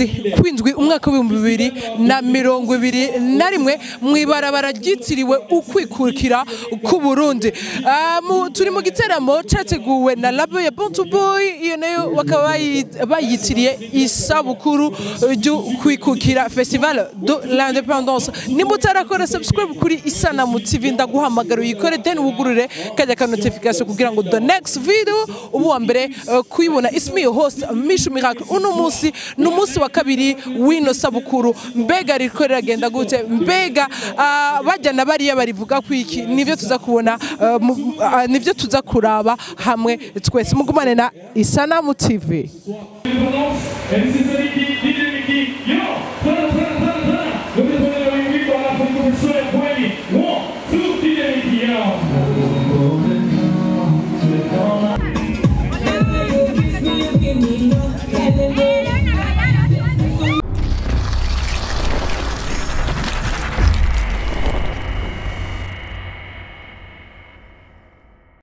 kwezi kw'indwi umwaka w'ibihumbi bibiri na mirongo ibiri na rimwe mw'ibarabara ryitiriwe ukwikukira ku Burundi. Turi mu giteramo categuwe na labo ya Bantu Boy, iyo nayo bakaba bayitiriye isabukuru ry'ukwikukira Festival de l'Indépendance. Nimba utarakora subscribe kuri Isanamu TV ndaguhamagara uyikore then wugurure kajya ka notification kugira ngo the next video ubu wa mbere kuyibona. Ismi host Mishu Miracle. Uno munsi n'umunsi wa kabiri wino sabukuru. Mbega riko riragenda gute? Mbega bajyana bariya barivuga kwiki? Nivyo tuza kubona, nivyo tuza kuraba hamwe twese. Mugumane na Isanamu TV. Give me